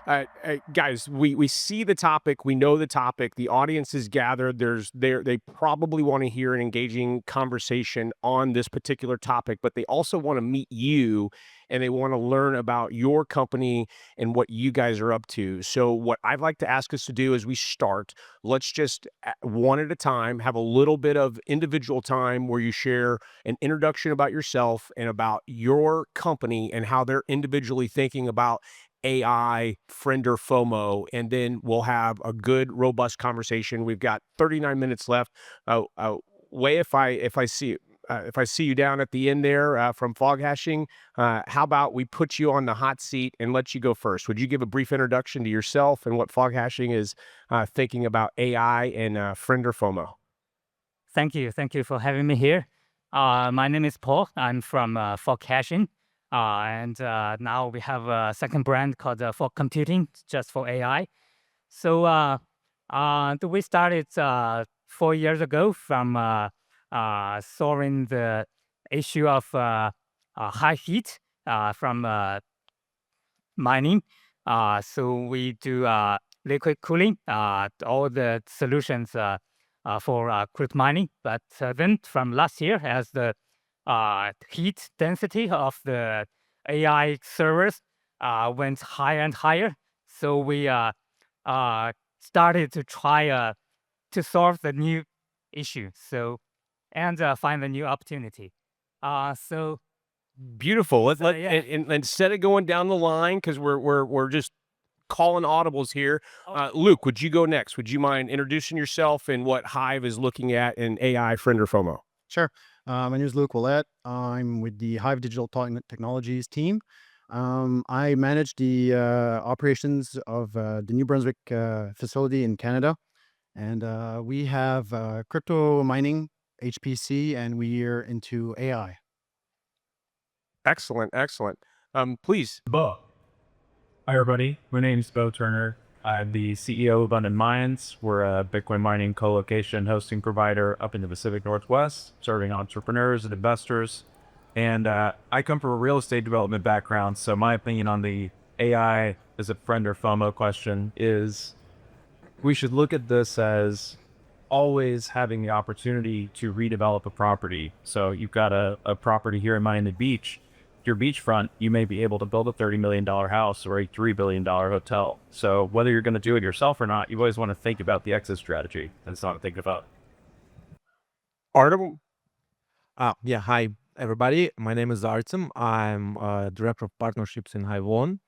Guys, we see the topic, we know the topic, the audience is gathered. They probably want to hear an engaging conversation on this particular topic, but they also want to meet you and they want to learn about your company and what you guys are up to. So, what I'd like to ask us to do as we start, let's just one at a time have a little bit of individual time where you share an introduction about yourself and about your company and how they're individually thinking about AI, friend or FOMO, and then we'll have a good, robust conversation. We've got 39 minutes left. Way if I see you down at the end there from fog hashing, how about we put you on the hot seat and let you go first? Would you give a brief introduction to yourself and what fog hashing is thinking about AI and friend or FOMO? Thank you. Thank you for having me here. My name is Paul. I'm from FogHashing. And now we have a second brand called Fog Computing, just for AI. So we started 4 years ago from solving the issue of high heat from mining. So we do liquid cooling, all the solutions for crypto mining. But then from last year, as the heat density of the AI servers went higher and higher, so we started to try to solve the new issue. And find a new opportunity. So Beautiful. yeah. And instead of going down the line because we're just calling audibles here. Oh, Luke, would you go next? Would you mind introducing yourself and what Hive is looking at in AI, friend or FOMO? Sure. My name is Luke Ouellette. I'm with the Hive Digital Technologies team. I manage the operations of the New Brunswick facility in Canada. And we have crypto mining, HPC, and we're into AI. Excellent, excellent. Please. Beau. Hi, everybody. My name is Beau Turner. I'm the CEO of Abundant Mines. We're a Bitcoin mining co-location hosting provider up in the Pacific Northwest, serving entrepreneurs and investors. And I come from a real estate development background, so my opinion on the AI as a friend or FOMO question is we should look at this as always having the opportunity to redevelop a property. So you've got a property here in Miami Beach, your beachfront, you may be able to build a $30 million house or a $3 billion hotel. So whether you're going to do it yourself or not, you always want to think about the exit strategy. That's not thinking about. Artem, Yeah, hi everybody. My name is Artem. I'm director of partnerships in Hive.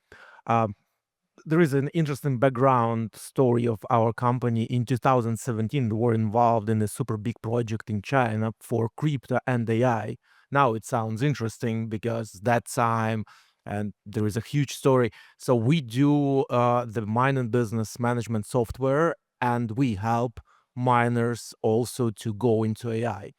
There is an interesting background story of our company. In 2017, we were involved in a super big project in China for crypto and AI. Now it sounds interesting because that time, and there is a huge story. So we do the mining business management software, and we help miners also to go into AI.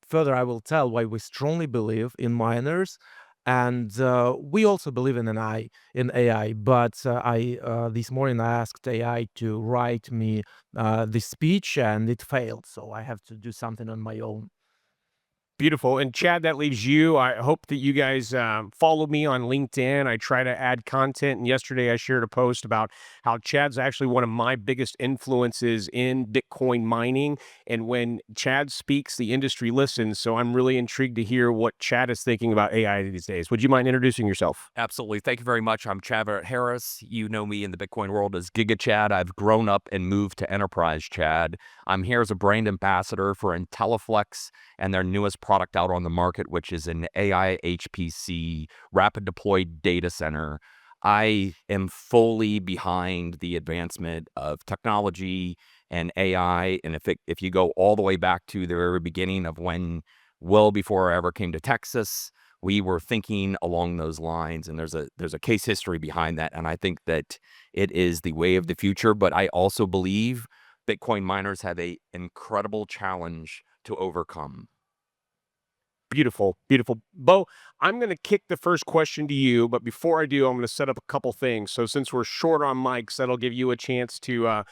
Further, I will tell why we strongly believe in miners, and we also believe in AI. But I this morning I asked AI to write me the speech, and it failed. So I have to do something on my own. beautiful. And Chad, that leaves you. I hope that you guys follow me on LinkedIn. I try to add content. And yesterday I shared a post about how Chad's actually one of my biggest influences in Bitcoin mining. And when Chad speaks, the industry listens. So I'm really intrigued to hear what Chad is thinking about AI these days. Would you mind introducing yourself? Absolutely. Thank you very much. I'm Chad Harris. You know me in the Bitcoin world as Giga Chad. I've grown up and moved to Enterprise Chad. I'm here as a brand ambassador for Intelliflex and their newest product out on the market, which is an AI HPC rapid deployed data center. I am fully behind the advancement of technology and AI. And if you go all the way back to the very beginning of when, well before I ever came to Texas, we were thinking along those lines, and there's a case history behind that. And I think that it is the way of the future. But I also believe Bitcoin miners have an incredible challenge to overcome. Beautiful, beautiful. Beau, I'm going to kick the first question to you, but before I do, I'm going to set up a couple things. So since we're short on mics, that'll give you a chance to a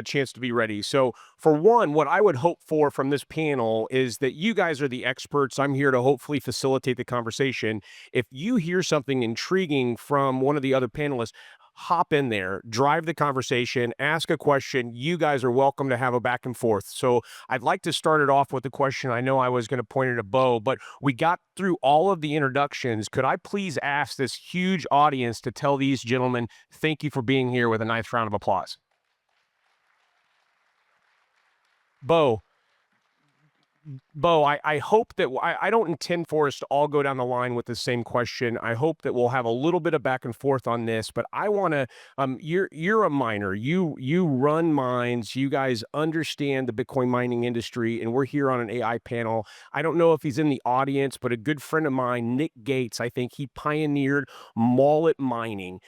chance to be ready. So for one, what I would hope for from this panel is that you guys are the experts. I'm here to hopefully facilitate the conversation. If you hear something intriguing from one of the other panelists, hop in there, drive the conversation, ask a question. You guys are welcome to have a back and forth. So I'd like to start it off with the question. I know I was going to point it at Beau, but we got through all of the introductions. Could I please ask this huge audience to tell these gentlemen thank you for being here with a nice round of applause? Beau, I hope that I don't intend for us to all go down the line with the same question. I hope that we'll have a little bit of back and forth on this, but I want to. You're a miner. You run mines. You guys understand the Bitcoin mining industry, and we're here on an AI panel. I don't know if he's in the audience, but a good friend of mine, Nick Gates, I think he pioneered mullet mining.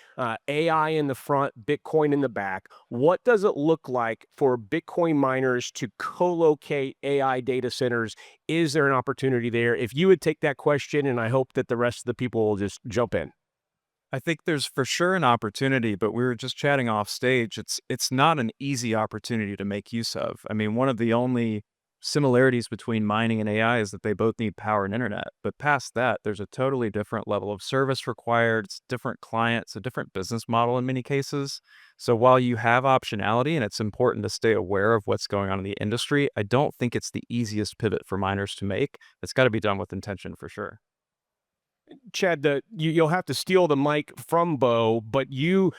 AI in the front, Bitcoin in the back. What does it look like for Bitcoin miners to co-locate AI data centers? Is there an opportunity there? If you would take that question, and I hope that the rest of the people will just jump in. I think there's for sure an opportunity, but we were just chatting off stage. It's not an easy opportunity to make use of. I mean, one of the only similarities between mining and AI is that they both need power and internet. But past that, there's a totally different level of service required. It's different clients, a different business model in many cases. So while you have optionality and it's important to stay aware of what's going on in the industry, I don't think it's the easiest pivot for miners to make. It's got to be done with intention for sure. Chad, you'll have to steal the mic from Beau, but you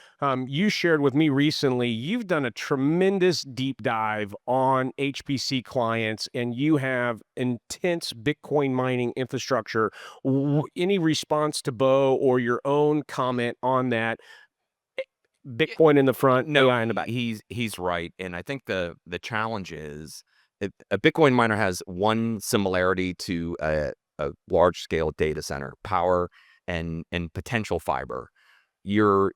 shared with me recently you've done a tremendous deep dive on HPC clients, and you have intense Bitcoin mining infrastructure. Any response to Beau or your own comment on that? Bitcoin in the front, No, AI in the back. he's right, and I think the challenge is a Bitcoin miner has one similarity to a large scale data center: power and potential fiber. Your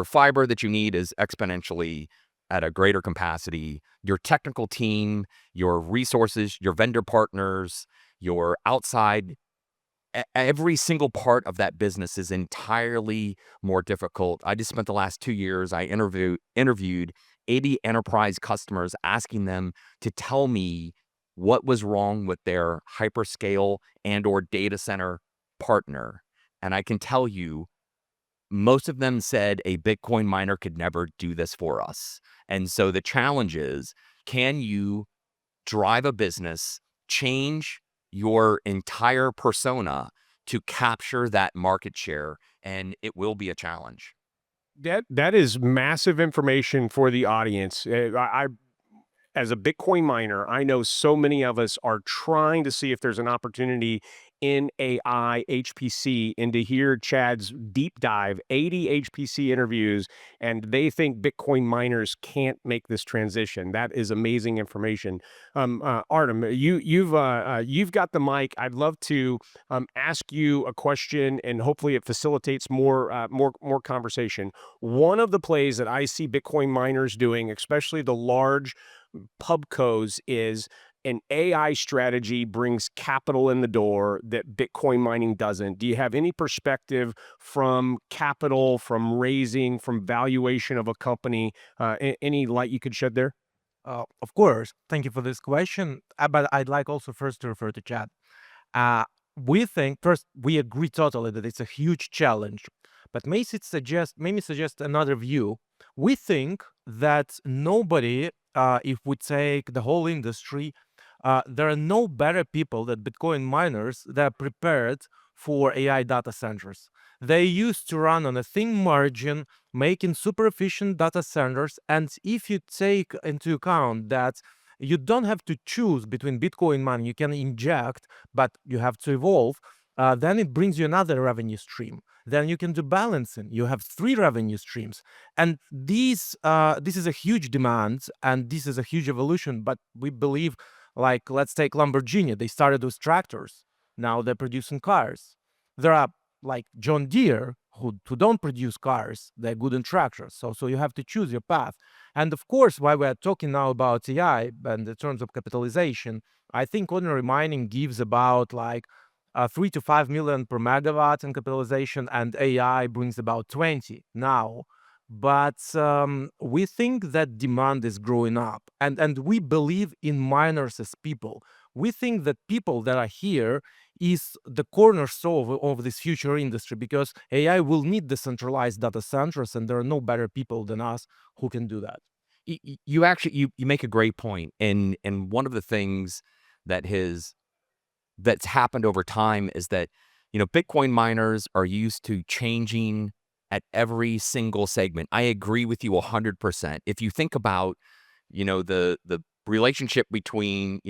fiber that you need is exponentially at a greater capacity. Your technical team, your resources, your vendor partners, your outside every single part of that business is entirely more difficult. I just spent the last 2 years, I interviewed 80 enterprise customers, asking them to tell me what was wrong with their hyperscale and or data center partner. And I can tell you, most of them said a Bitcoin miner could never do this for us. And so the challenge is, can you drive a business, change your entire persona to capture that market share? And it will be a challenge. That is massive information for the audience. As a Bitcoin miner, I know so many of us are trying to see if there's an opportunity in AI, HPC, and to hear Chad's deep dive, 80 HPC interviews, and they think Bitcoin miners can't make this transition. That is amazing information. Artem, you've got the mic. I'd love to ask you a question, and hopefully it facilitates more conversation. One of the plays that I see Bitcoin miners doing, especially the large pubcos, is an AI strategy brings capital in the door that Bitcoin mining doesn't. Do you have any perspective from capital, from raising, from valuation of a company? Any light you could shed there? Of course, thank you for this question. But I'd like also first to refer to Chad. We think first we agree totally that it's a huge challenge, but maybe suggest another view. We think that nobody, if we take the whole industry, there are no better people than Bitcoin miners that are prepared for AI data centers. They used to run on a thin margin, making super efficient data centers. And if you take into account that you don't have to choose between Bitcoin mining, you can inject, but you have to evolve, then it brings you another revenue stream. Then you can do balancing. You have 3 revenue streams. And this is a huge demand, and this is a huge evolution. But we believe, like, let's take Lamborghini. They started with tractors. Now they're producing cars. There are like John Deere who don't produce cars. They're good in tractors. So you have to choose your path. And of course, while we're talking now about AI and in terms of capitalization, I think ordinary mining gives about like 3 to 5 million per megawatt in capitalization, and AI brings about 20 now. But we think that demand is growing up, and we believe in miners as people. We think that people that are here is the cornerstone of this future industry, because AI will need decentralized data centers, and there are no better people than us who can do that. You actually you make a great point, and one of the things that's happened over time is that Bitcoin miners are used to changing at every single segment. I agree with you 100%. If you think about the relationship between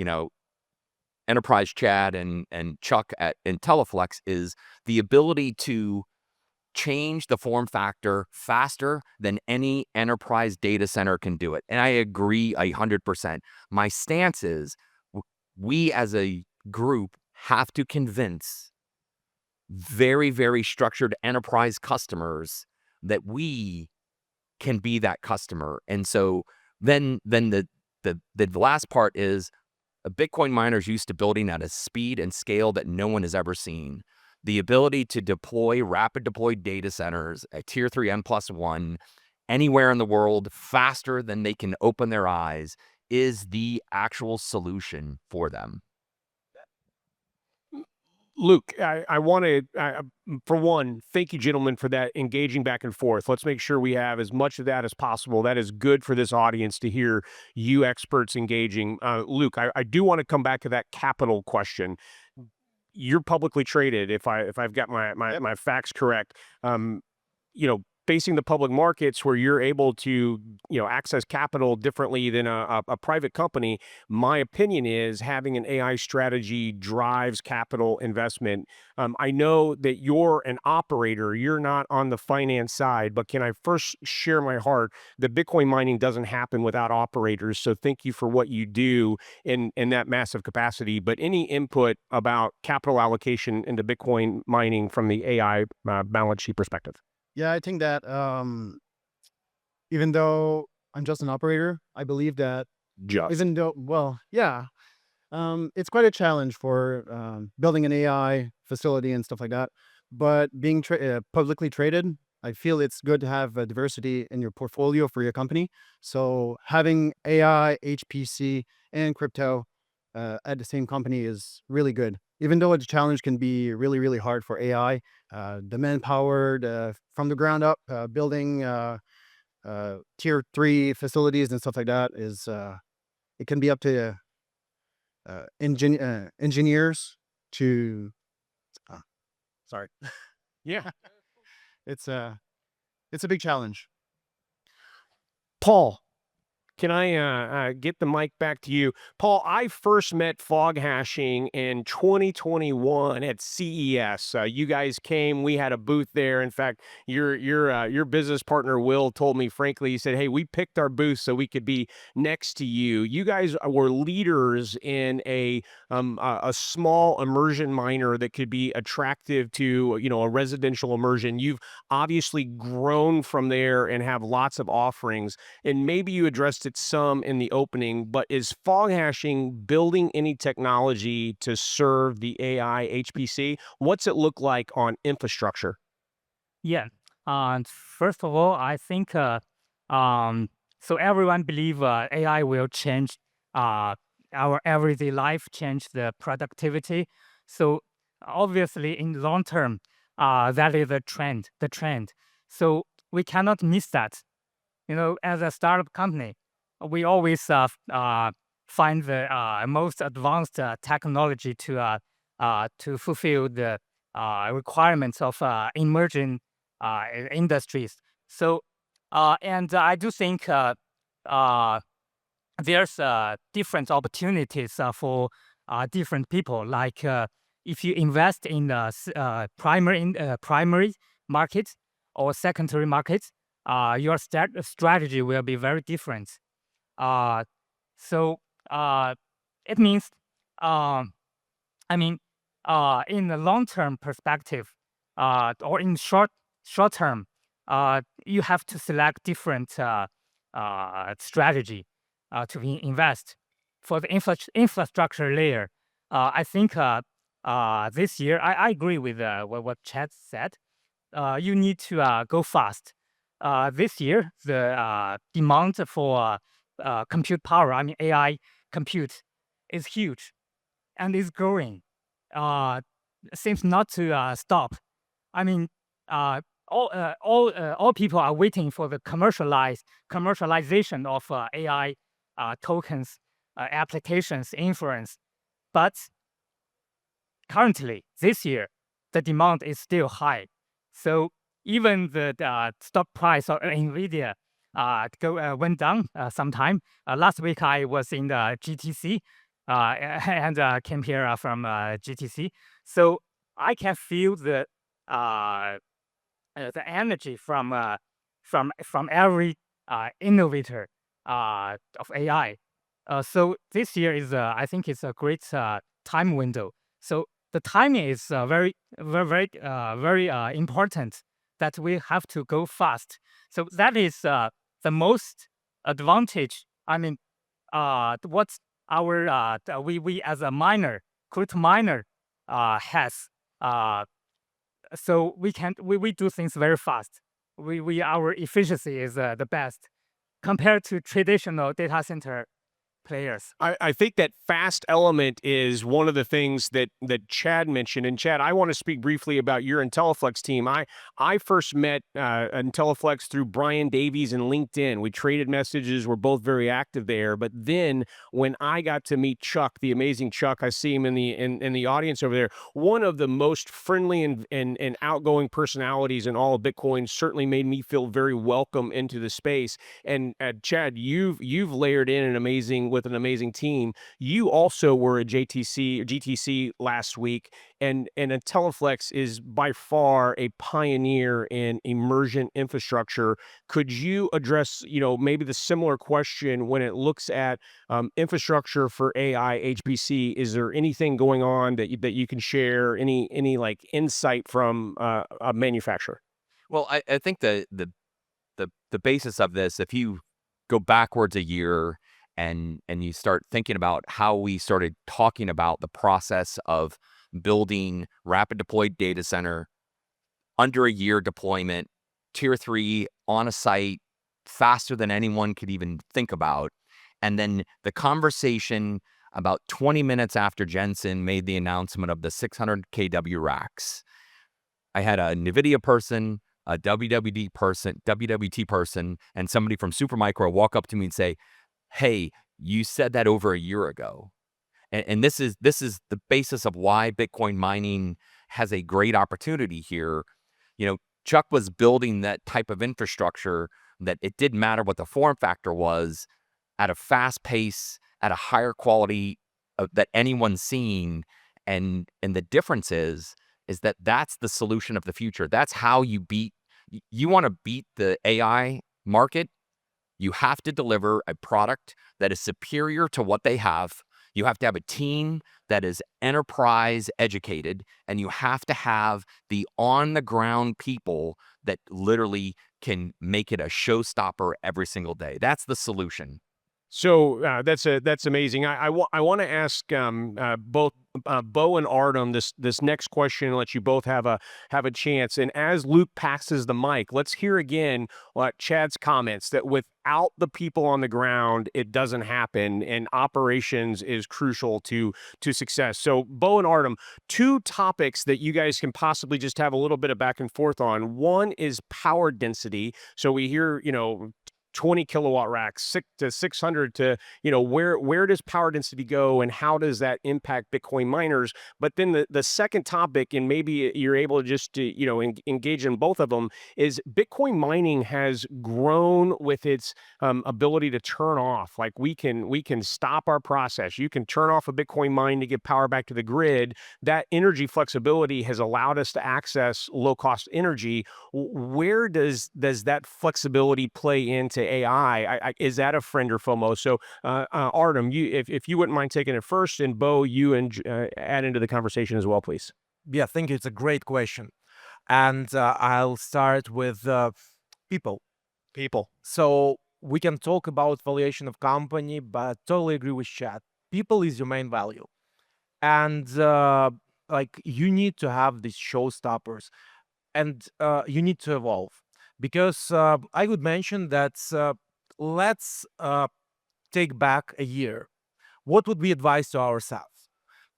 Enterprise Chad and Chuck at Intelliflex is the ability to change the form factor faster than any enterprise data center can do it. And I agree 100%. My stance is we as a group have to convince very, very structured enterprise customers that we can be that customer. And so then the last part is Bitcoin miners used to building at a speed and scale that no one has ever seen. The ability to deploy rapid deploy data centers at tier 3 N+1 anywhere in the world faster than they can open their eyes is the actual solution for them. Luke, I want to, for one, thank you, gentlemen, for that engaging back and forth. Let's make sure we have as much of that as possible. That is good for this audience to hear you experts engaging. Luke, I do want to come back to that capital question. You're publicly traded, if I've got my facts correct. Facing the public markets where you're able to access capital differently than a private company. My opinion is having an AI strategy drives capital investment. I know that you're an operator, you're not on the finance side, but can I first share my heart that Bitcoin mining doesn't happen without operators? So thank you for what you do in that massive capacity. But any input about capital allocation into Bitcoin mining from the AI balance sheet perspective? Yeah, I think that even though I'm just an operator, I believe that Just. even though, it's quite a challenge for building an AI facility and stuff like that. But being publicly traded, I feel it's good to have diversity in your portfolio for your company. So having AI, HPC, and crypto at the same company is really good. Even though the challenge can be really, really hard for AI, the manpower, from the ground up, building tier 3 facilities and stuff like that is it can be up to engineers to sorry. Yeah. It's a big challenge. Paul, can I get the mic back to you? Paul, I first met fog hashing in 2021 at CES. You guys came, we had a booth there. In fact, your business partner Will told me, frankly, he said, "Hey, we picked our booth so we could be next to you." You guys were leaders in a small immersion miner that could be attractive to a residential immersion. You've obviously grown from there and have lots of offerings. And maybe you addressed it some in the opening, but is fog hashing building any technology to serve the AI HPC? What's it look like on infrastructure? Yeah. First of all, I think so everyone believe AI will change our everyday life, change the productivity. So obviously, in long term, that is the trend. So we cannot miss that. As a startup company, we always find the most advanced technology to fulfill the requirements of emerging industries. So, and I do think there's different opportunities for different people. Like if you invest in the primary markets or secondary markets, your strategy will be very different. So it means, I mean, in the long-term perspective, or in short term, you have to select different strategy to invest. For the infrastructure layer, I think this year, I agree with what Chad said. You need to go fast. This year, the demand for compute power, AI compute, is huge and is growing. seems not to stop. I mean, all people are waiting for the commercialization of AI tokens, applications, inference. But currently, this year, the demand is still high. So even the stock price of NVIDIA went down sometime. Last week, I was in the GTC and came here from GTC. So I can feel the energy from every innovator of AI. So this year is, I think, it's a great time window. So the timing is very important. That we have to go fast. So that is the most advantage. I mean, what our we as a miner, crypto miner, has. So we do things very fast. Our efficiency is the best compared to traditional data center players. I think that fast element is one of the things that Chad mentioned. And Chad, I want to speak briefly about your Intelliflex team. I first met Intelliflex through Brian Davies and LinkedIn. We traded messages. We're both very active there. But then when I got to meet Chuck, the amazing Chuck, I see him in the audience over there. One of the most friendly and outgoing personalities in all of Bitcoin, certainly made me feel very welcome into the space. And Chad, you've layered in with an amazing team. You also were at GTC last week, and Intelliflex is by far a pioneer in immersion infrastructure. Could you address, maybe the similar question when it looks at infrastructure for AI HPC? Is there anything going on that you can share? Any like insight from a manufacturer? Well, I think the basis of this, if you go backwards a year and you start thinking about how we started talking about the process of building rapid deployed data center, under a year deployment, tier 3 on a site, faster than anyone could even think about. And then the conversation about 20 minutes after Jensen made the announcement of the 600 kW racks, I had a NVIDIA person, a WWT person, and somebody from Supermicro walk up to me and say, "Hey, you said that over a year ago." And this is the basis of why Bitcoin mining has a great opportunity here. Chuck was building that type of infrastructure that it didn't matter what the form factor was, at a fast pace, at a higher quality that anyone's seen. And the difference is that that's the solution of the future. That's how you want to beat the AI market. You have to deliver a product that is superior to what they have. You have to have a team that is enterprise educated, and you have to have the on-the-ground people that literally can make it a showstopper every single day. That's the solution. So that's amazing. I want to ask both Beau and Artem this next question and let you both have a chance. And as Luke passes the mic, let's hear again Chad's comments that without the people on the ground, it doesn't happen, and operations is crucial to success. So Beau and Artem, two topics that you guys can possibly just have a little bit of back and forth on. One is power density. So we hear 20 kilowatt racks, 600 to, where does power density go and how does that impact Bitcoin miners? But then the second topic, and maybe you're able to just engage in both of them, is Bitcoin mining has grown with its ability to turn off. Like we can stop our process. You can turn off a Bitcoin mine to get power back to the grid. That energy flexibility has allowed us to access low cost energy. Where does that flexibility play into AI? Is that a friend or FOMO? So, Artem, if you wouldn't mind taking it first, and Beau, you add into the conversation as well, please. Yeah, I think it's a great question. And I'll start with people. So we can talk about valuation of company, but totally agree with Chad. People is your main value. And you need to have these showstoppers, and you need to evolve. Because I would mention that let's take back a year. What would we advise to ourselves?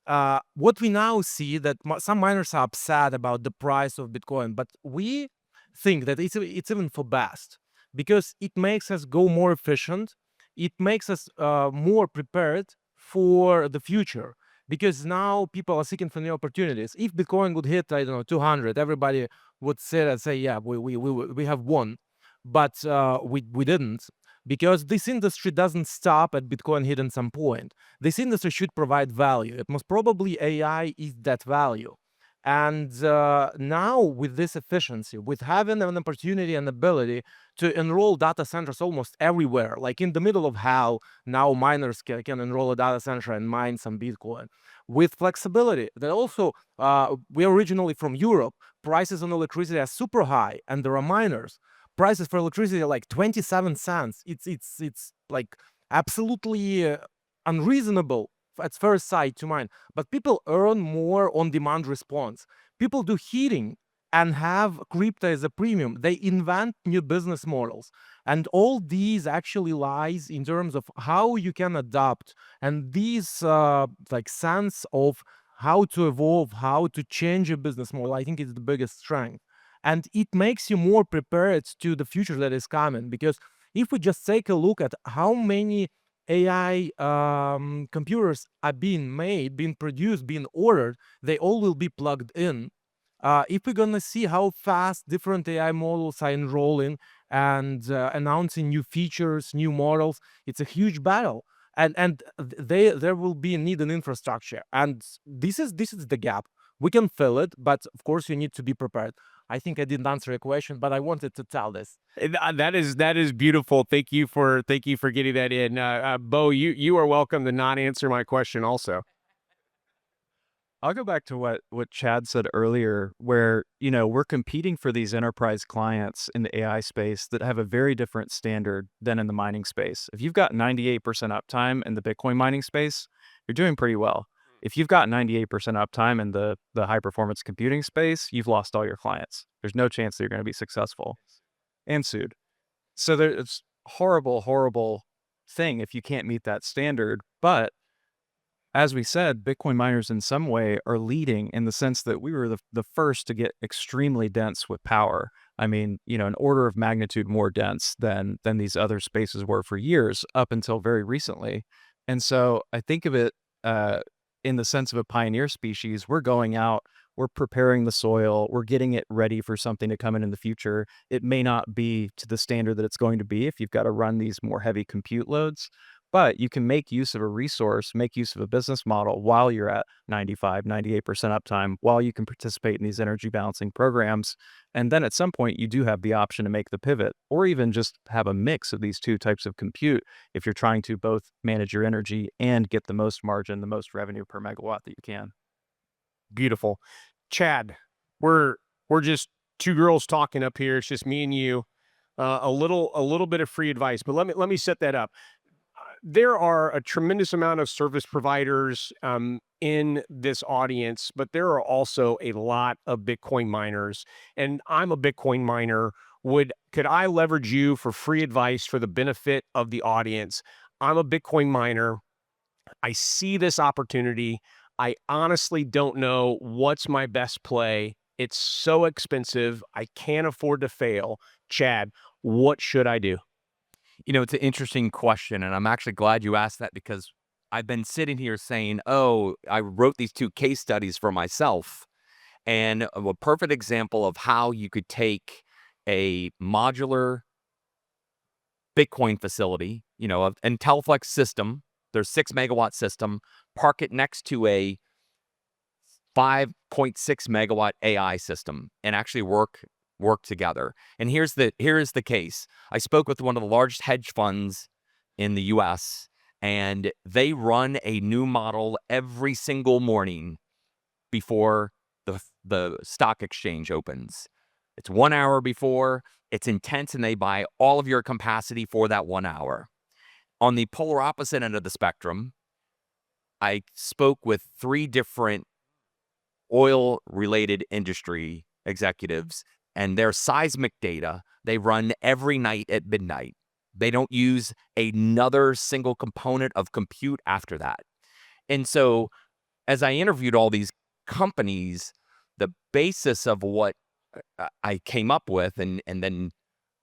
what we now see that some miners are upset about the price of Bitcoin, but we think that it's even for best because it makes us go more efficient. It makes us more prepared for the future because now people are seeking for new opportunities. If Bitcoin would hit, I don't know, 200, everybody would sit and say, yeah, we have won, but we didn't, because this industry doesn't stop at Bitcoin hitting some point. This industry should provide value. It most probably AI is that value. And now with this efficiency, with having an opportunity and ability to enroll data centers almost everywhere, like in the middle of how now miners can enroll a data center and mine some Bitcoin, with flexibility that also, we're originally from Europe, prices on electricity are super high and there are miners. Prices for electricity are like 27 cents. It's like absolutely unreasonable at first sight to mine, but people earn more on demand response. People do heating and have crypto as a premium. They invent new business models, and all these actually lies in terms of how you can adapt, and these like sense of how to evolve, how to change a business model, I think is the biggest strength. And it makes you more prepared to the future that is coming, because if we just take a look at how many AI computers are being made, being produced, being ordered, they all will be plugged in. If we're gonna see how fast different AI models are enrolling and announcing new features, new models, it's a huge battle. And there will be a need in infrastructure, and this is the gap. We can fill it, but of course you need to be prepared. I think I didn't answer your question, but I wanted to tell this. That is beautiful. Thank you for getting that in. Beau, you are welcome to not answer my question also. I'll go back to what Chad said earlier, where, we're competing for these enterprise clients in the AI space that have a very different standard than in the mining space. If you've got 98% uptime in the Bitcoin mining space, you're doing pretty well. If you've got 98% uptime in the high performance computing space, you've lost all your clients. There's no chance that you're going to be successful and sued. So it's horrible, horrible thing if you can't meet that standard. But as we said, Bitcoin miners in some way are leading in the sense that we were the first to get extremely dense with power. I mean, an order of magnitude more dense than these other spaces were for years up until very recently. And so I think of it in the sense of a pioneer species. We're going out, we're preparing the soil, we're getting it ready for something to come in the future. It may not be to the standard that it's going to be if you've got to run these more heavy compute loads, but you can make use of a resource, make use of a business model while you're at 95, 98% uptime, while you can participate in these energy balancing programs. And then at some point, you do have the option to make the pivot, or even just have a mix of these two types of compute if you're trying to both manage your energy and get the most margin, the most revenue per megawatt that you can. Beautiful. Chad, we're just two girls talking up here. It's just me and you. A little bit of free advice, but let me set that up. There are a tremendous amount of service providers in this audience, but there are also a lot of Bitcoin miners, and I'm a Bitcoin miner. Could I leverage you for free advice for the benefit of the audience? I'm a Bitcoin miner. I see this opportunity. I honestly don't know what's my best play. It's so expensive. I can't afford to fail. Chad, what should I do? It's an interesting question, and I'm actually glad you asked that because I've been sitting here saying, oh, I wrote these two case studies for myself. And a perfect example of how you could take a modular Bitcoin facility, an Intelliflex system, their 6 megawatt system, park it next to a 5.6 megawatt AI system and actually work together. And here's the case. I spoke with one of the largest hedge funds in the US, and they run a new model every single morning before the stock exchange opens. It's 1 hour before, it's intense, and they buy all of your capacity for that 1 hour. On the polar opposite end of the spectrum, I spoke with 3 different oil-related industry executives, and their seismic data, they run every night at midnight. They don't use another single component of compute after that. And so as I interviewed all these companies, the basis of what I came up with and then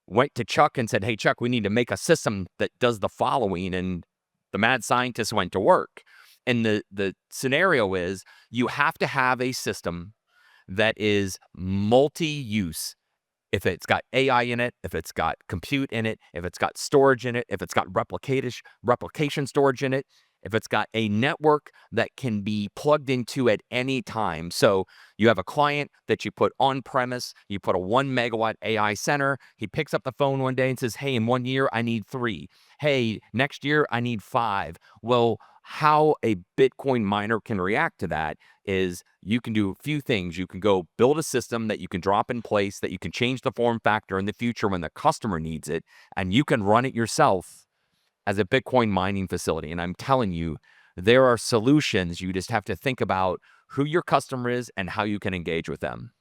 went to Chuck and said, "Hey, Chuck, we need to make a system that does the following." And the mad scientist went to work. And the scenario is you have to have a system that is multi-use. If it's got AI in it, if it's got compute in it, if it's got storage in it, if it's got replication storage in it, if it's got a network that can be plugged into at any time. So you have a client that you put on premise, you put a 1 megawatt AI center. He picks up the phone one day and says, "Hey, in 1 year, I need 3. Hey, next year, I need 5. Well, how a Bitcoin miner can react to that is you can do a few things. You can go build a system that you can drop in place, that you can change the form factor in the future when the customer needs it, and you can run it yourself as a Bitcoin mining facility. And I'm telling you, there are solutions. You just have to think about who your customer is and how you can engage with them.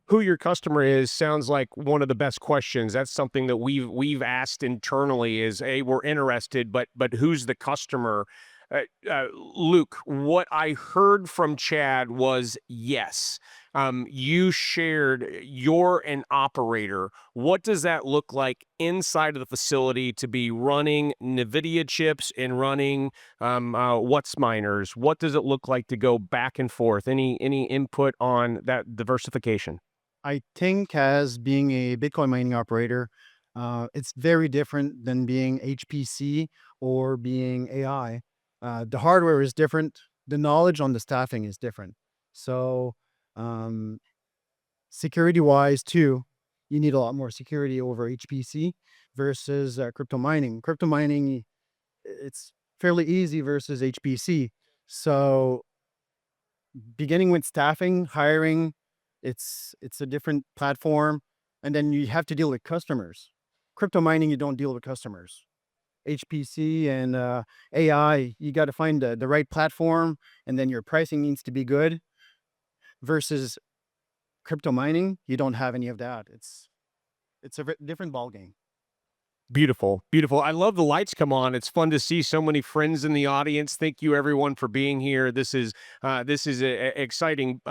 Who your customer is sounds like one of the best questions. That's something that we've asked internally is, hey, we're interested, but who's the customer? Luke, what I heard from Chad was yes. You shared you're an operator. What does that look like inside of the facility to be running NVIDIA chips and running what's miners? What does it look like to go back and forth? Any input on that diversification? I think as being a Bitcoin mining operator, it's very different than being HPC or being AI. The hardware is different. The knowledge on the staffing is different. So, um, security-wise too, you need a lot more security over HPC versus crypto mining. Crypto mining, it's fairly easy versus HPC. So beginning with staffing, hiring, it's a different platform, and then you have to deal with customers. Crypto mining, you don't deal with customers. HPC and AI, you got to find the right platform, and then your pricing needs to be good. Versus crypto mining, you don't have any of that. It's a different ball game. Beautiful, beautiful. I love the lights come on. It's fun to see so many friends in the audience. Thank you, everyone, for being here. Exciting.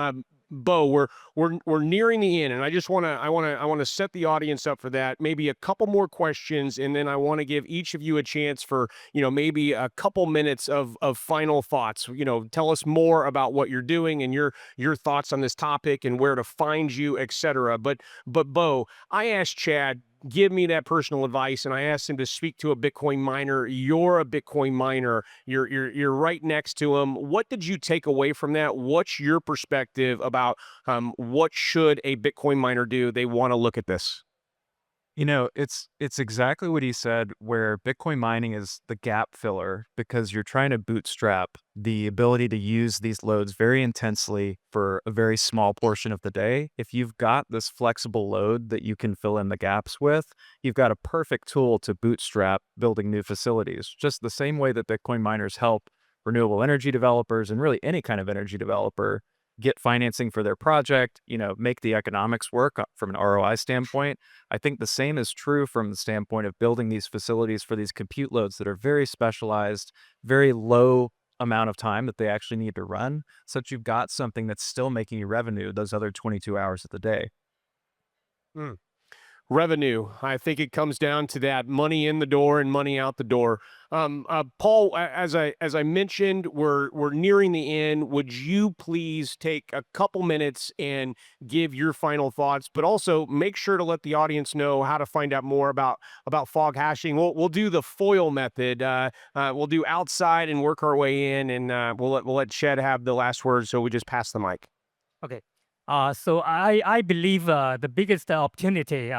Beau, we're nearing the end, and I want to set the audience up for that. Maybe a couple more questions, and then I want to give each of you a chance for maybe a couple minutes of final thoughts. Tell us more about what you're doing and your thoughts on this topic and where to find you, etc. But Beau, I asked Chad, give me that personal advice, and I asked him to speak to a Bitcoin miner. You're a Bitcoin miner. You're right next to him. What did you take away from that? What's your perspective about what should a Bitcoin miner do? They want to look at this. It's exactly what he said, where Bitcoin mining is the gap filler because you're trying to bootstrap the ability to use these loads very intensely for a very small portion of the day. If you've got this flexible load that you can fill in the gaps with, you've got a perfect tool to bootstrap building new facilities. Just the same way that Bitcoin miners help renewable energy developers and really any kind of energy developer get financing for their project, make the economics work from an ROI standpoint. I think the same is true from the standpoint of building these facilities for these compute loads that are very specialized, very low amount of time that they actually need to run, so that you've got something that's still making you revenue those other 22 hours of the day. Hmm. Revenue. I think it comes down to that money in the door and money out the door. Paul, as I mentioned, we're nearing the end. Would you please take a couple minutes and give your final thoughts, but also make sure to let the audience know how to find out more about fog hashing. We'll do the FOIL method. We'll do outside and work our way in, and we'll let Shed have the last word. So we just pass the mic. Okay. So I believe the biggest opportunity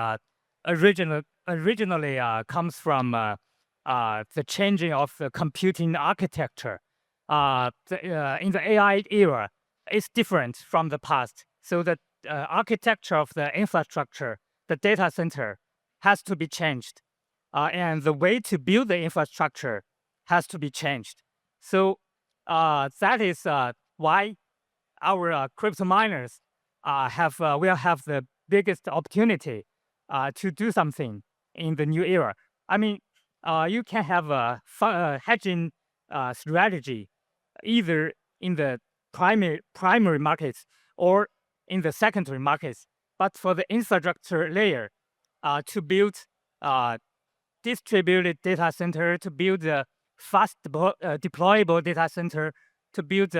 originally comes from the changing of the computing architecture. In the AI era, it's different from the past. So the architecture of the infrastructure, the data center, has to be changed, and the way to build the infrastructure has to be changed. So that is why our crypto miners will have the biggest opportunity to do something in the new era. I mean, you can have a hedging strategy either in the primary markets or in the secondary markets. But for the infrastructure layer, to build distributed data center, to build a fast deployable data center, to build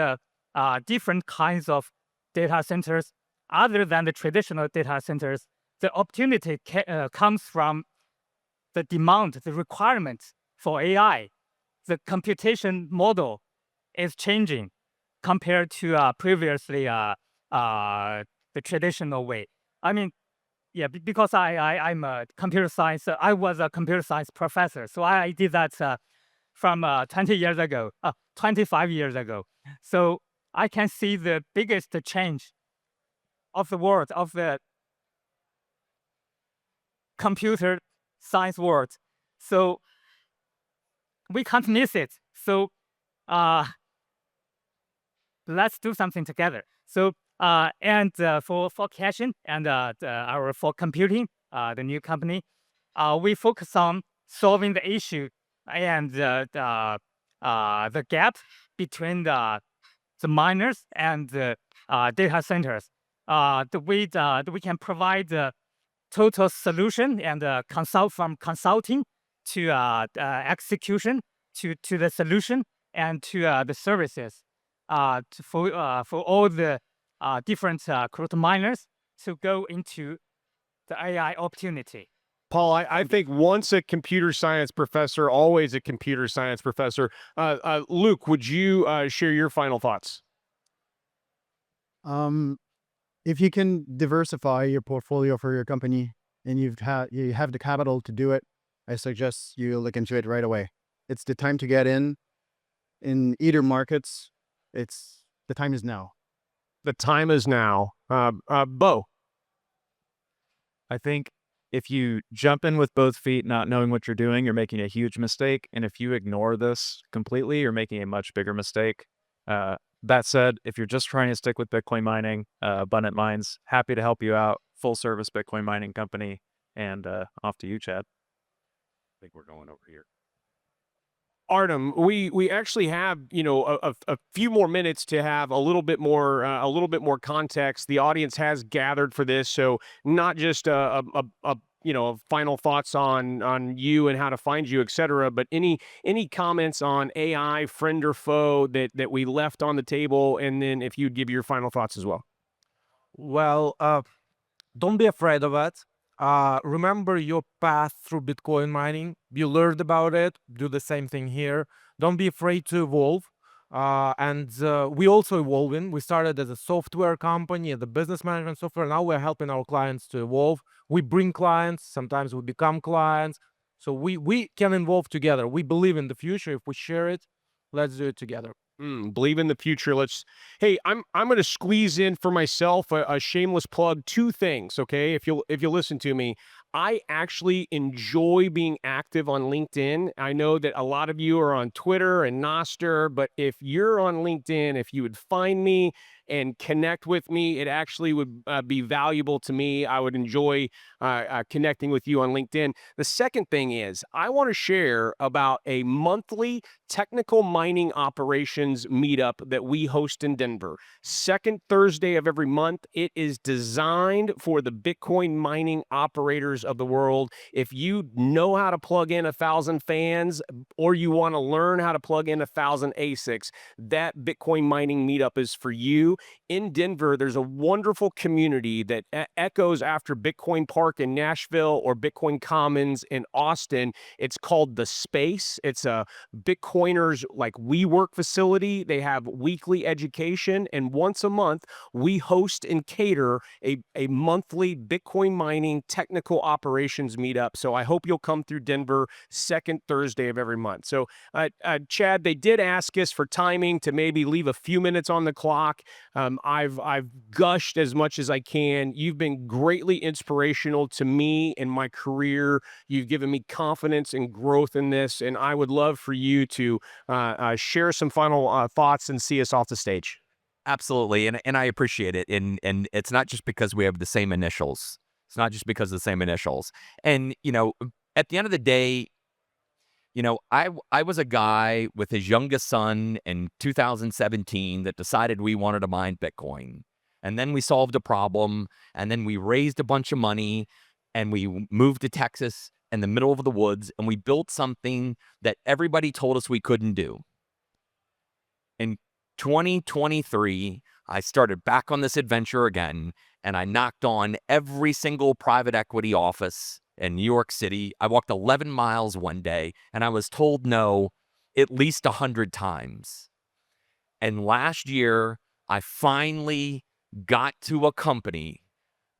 different kinds of data centers other than the traditional data centers, the opportunity comes from the demand, the requirements for AI. The computation model is changing compared to previously the traditional way. I mean, yeah, because I'm a computer science. I was a computer science professor, so I did that from 20 years ago, 25 years ago. So I can see the biggest change of the world, of the computer science world. So we can't miss it. So let's do something together. So for caching and for computing, the new company, we focus on solving the issue and the gap between the miners and the data centers. We can provide the total solution and from consulting to execution to the solution and to the services for all the different crypto miners to go into the AI opportunity. Paul, I think once a computer science professor, always a computer science professor. Luke, would you share your final thoughts? If you can diversify your portfolio for your company and you have the capital to do it, I suggest you look into it right away. It's the time to get in either markets. The time is now. The time is now. Beau. I think if you jump in with both feet, not knowing what you're doing, you're making a huge mistake. And if you ignore this completely, you're making a much bigger mistake. That said, if you're just trying to stick with Bitcoin mining, Abundant Minds, happy to help you out. Full service Bitcoin mining company. And off to you, Chad. I think we're going over here. Artem, we actually have a few more minutes to have a little bit more context. The audience has gathered for this, so not just final thoughts on you and how to find you, etc. But any comments on AI, friend or foe that we left on the table, and then if you'd give your final thoughts as well. Well, don't be afraid of it. Remember your path through Bitcoin mining. You learned about it. Do the same thing here. Don't be afraid to evolve. And we also evolving. We started as a software company, as a business management software. Now we're helping our clients to evolve. We bring clients. Sometimes we become clients. So we can evolve together. We believe in the future. If we share it, let's do it together. Believe in the future. Hey, I'm going to squeeze in for myself a shameless plug. Two things, okay? If you'll listen to me, I actually enjoy being active on LinkedIn. I know that a lot of you are on Twitter and Nostr, but if you're on LinkedIn, if you would find me and connect with me, it actually would be valuable to me. I would enjoy connecting with you on LinkedIn. The second thing is I want to share about a monthly technical mining operations meetup that we host in Denver. Second Thursday of every month. It is designed for the Bitcoin mining operators of the world. If you know how to plug in 1,000 fans or you want to learn how to plug in 1,000 ASICs, that Bitcoin mining meetup is for you. In Denver, there's a wonderful community that echoes after Bitcoin Park in Nashville or Bitcoin Commons in Austin. It's called The Space. It's a Bitcoiners like WeWork facility. They have weekly education, and once a month, we host and cater a monthly Bitcoin mining technical operations meetup. So I hope you'll come through Denver second Thursday of every month. So Chad, they did ask us for timing to maybe leave a few minutes on the clock. I've gushed as much as I can. You've been greatly inspirational to me in my career. You've given me confidence and growth in this, and I would love for you to share some final thoughts and see us off the stage. Absolutely, and I appreciate it. And it's not just because we have the same initials. It's not just because of the same initials. And at the end of the day, I was a guy with his youngest son in 2017 that decided we wanted to mine Bitcoin. And then we solved a problem, and then we raised a bunch of money, and we moved to Texas in the middle of the woods, and we built something that everybody told us we couldn't do. In 2023, I started back on this adventure again, and I knocked on every single private equity office in New York City. I walked 11 miles one day, and I was told no at least 100 times. And last year, I finally got to a company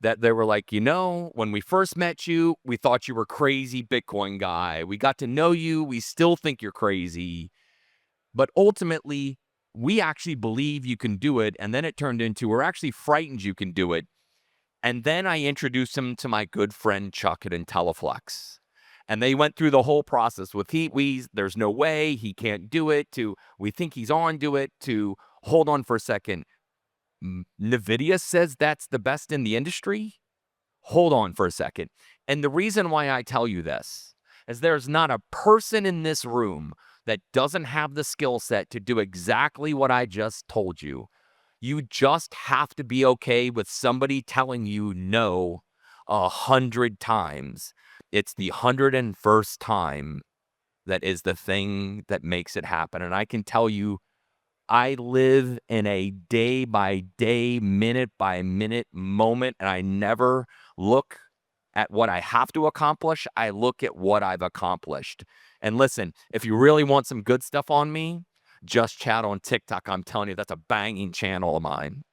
that they were like, when we first met you, we thought you were crazy Bitcoin guy. We got to know you. We still think you're crazy. But ultimately, we actually believe you can do it. And then it turned into, we're actually frightened you can do it. And then I introduced him to my good friend Chuck at Intelliflex. And they went through the whole process with there's no way, he can't do it, to we think he's on to it, to hold on for a second. NVIDIA says that's the best in the industry? Hold on for a second. And the reason why I tell you this is there's not a person in this room that doesn't have the skill set to do exactly what I just told you. You just have to be okay with somebody telling you no 100 times. It's the 101st time that is the thing that makes it happen. And I can tell you, I live in a day by day, minute by minute moment, and I never look at what I have to accomplish. I look at what I've accomplished. And listen, if you really want some good stuff on me, just chat on TikTok. I'm telling you, that's a banging channel of mine.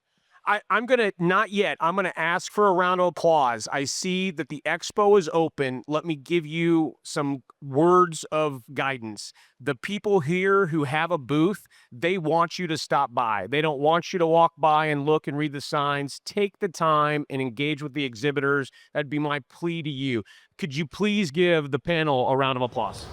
I'm going to, not yet, I'm going to ask for a round of applause. I see that the expo is open. Let me give you some words of guidance. The people here who have a booth, they want you to stop by. They don't want you to walk by and look and read the signs. Take the time and engage with the exhibitors. That'd be my plea to you. Could you please give the panel a round of applause?